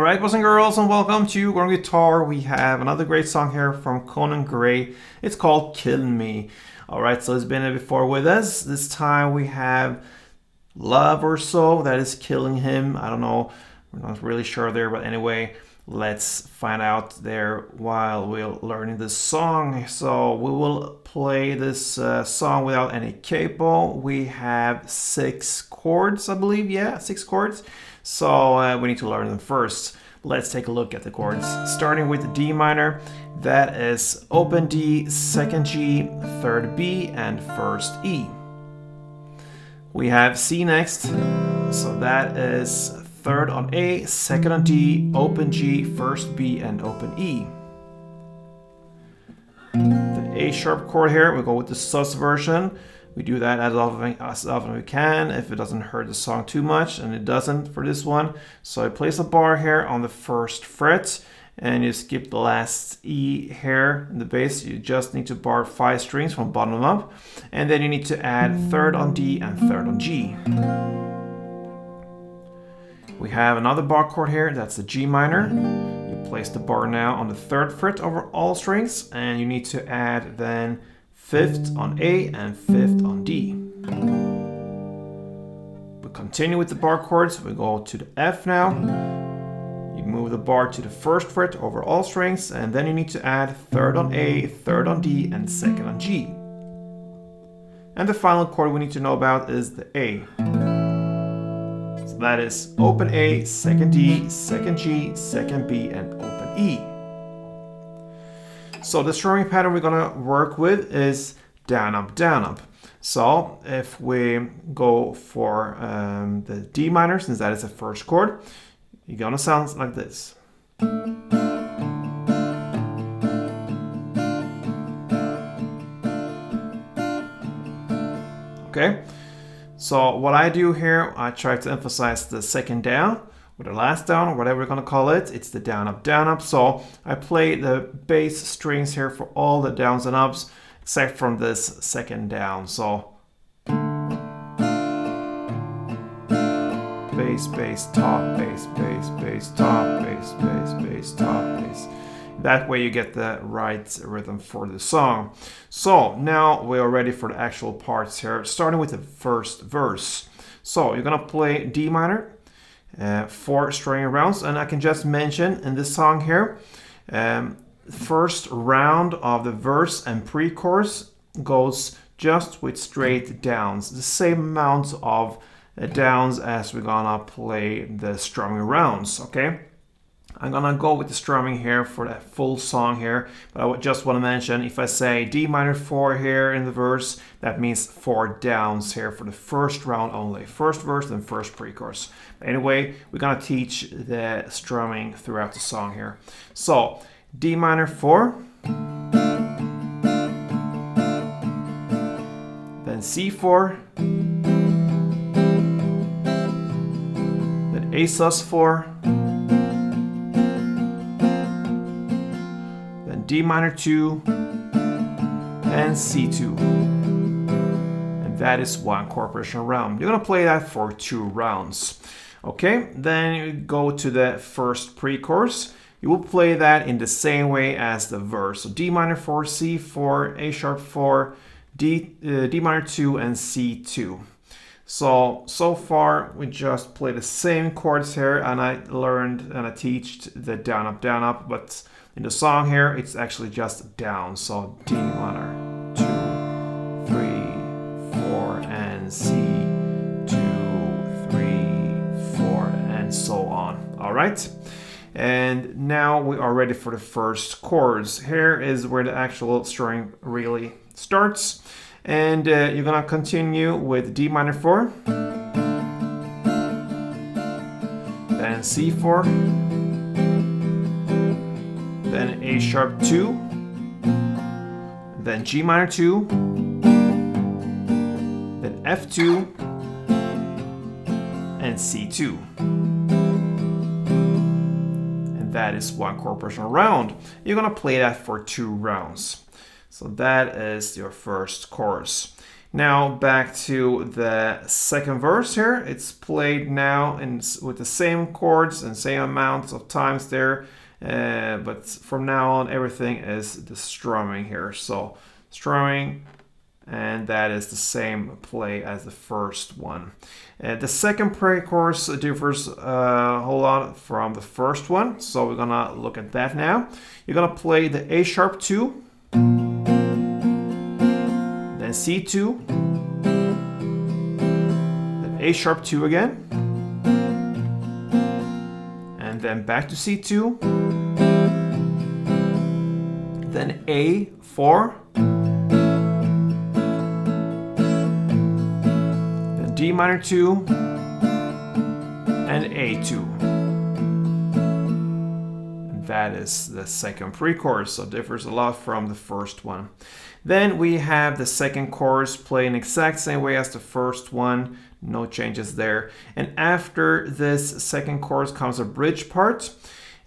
Alright, boys and girls, and welcome to Going Guitar. We have another great song here from Conan. It's called Kill Me. Alright, so it's been there before with us. This time we have Love or So that is killing him. I don't know, we're not really sure there, but anyway, let's find out there while we're learning this song. So we will play this song without any capo. We have 6 chords, I believe. Yeah, 6 chords. So we need to learn them first. Let's take a look at the chords. Starting with the D minor, that is open D, second G, third B, and first E. We have C next, so that is third on A, second on D, open G, first B, and open E. The A sharp chord here, we go with the sus version. We do that as often as we can if it doesn't hurt the song too much, and it doesn't for this one. So I place a bar here on the first fret, and you skip the last E here in the bass. You just need to bar 5 strings from bottom up, and then you need to add third on D and third on G. We have another bar chord here, that's the G minor. You place the bar now on the third fret over all strings, and you need to add then 5th on A and 5th on D. We continue with the bar chords. We go to the F now. You move the bar to the first fret over all strings, and then you need to add third on A, third on D, and second on G. And the final chord we need to know about is the A. So that is open A, second D, second G, second B, and open E. So the strumming pattern we're gonna work with is down, up, down, up. So if we go for the D minor, since that is the first chord, you're gonna sound like this. Okay, so what I do here, I try to emphasize the second down, or the last down, or whatever we're gonna call it. It's the down, up, down, up. So I play the bass strings here for all the downs and ups, except from this second down. So bass, bass, top, bass, bass, bass, top, bass, bass, bass, top, bass. That way you get the right rhythm for the song. So now we are ready for the actual parts here, starting with the first verse. So you're gonna play D minor, 4 string rounds, and I can just mention in this song here, first round of the verse and pre-chorus goes just with straight downs, the same amount of downs as we're gonna play the strumming rounds. Okay, I'm gonna go with the strumming here for that full song here, but I just want to mention, if I say D minor 4 here in the verse, that means 4 downs here for the first round only. First verse and first pre-chorus. Anyway, we're gonna teach the strumming throughout the song here. So D minor 4, then C4, then A sus4, then D minor 2, and C2. And that is 1 chord progression round. You're gonna play that for 2 rounds. Okay, then you go to the first pre-chorus. You will play that in the same way as the verse. So D minor 4, C4, A sharp 4, D minor 2, and C2. So far we just play the same chords here, and I learned and I teach the down, up, but in the song here it's actually just down. So D minor 2, 3, 4, and C, 2, 3, 4, and so on. All right. And now we are ready for the first chords. Here is where the actual strumming really starts. And you're gonna continue with D minor 4, then C4, then A sharp 2, then G minor 2, then F2, and C2. That is 1 chord progression round. You're gonna play that for 2 rounds. So that is your first chorus. Now back to the second verse here. It's played now with the same chords and same amounts of times there. But from now on, everything is the strumming here. So strumming, and that is the same play as the first one. The second pre-chorus differs a whole lot from the first one, so we're gonna look at that now. You're gonna play the A sharp 2, then C2, then A sharp 2 again, and then back to C2, then A4, then D minor 2, and A2. That is the second pre-chorus, so it differs a lot from the first one. Then we have the second chorus playing exact same way as the first one, no changes there. And after this second chorus comes a bridge part,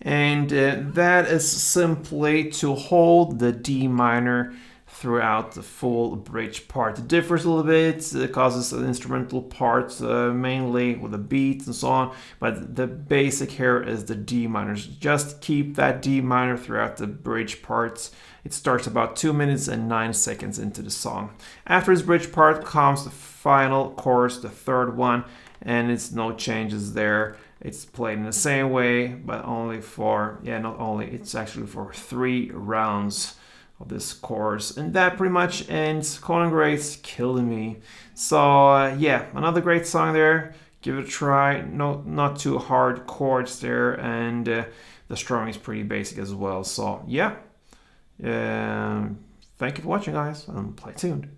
and that is simply to hold the D minor throughout the full bridge part. It differs a little bit, it causes an instrumental part, mainly with the beats and so on, but the basic here is the D minors. Just keep that D minor throughout the bridge parts. It starts about 2 minutes and 9 seconds into the song. After this bridge part comes the final chorus, the third one, and it's no changes there. It's played in the same way, but only for, not only, it's actually for 3 rounds of this chorus. And that pretty much ends Conan Gray's Killing Me. So another great song there. Give it a try. No, not too hard chords there, and the strumming is pretty basic as well. So thank you for watching, guys, and play tuned.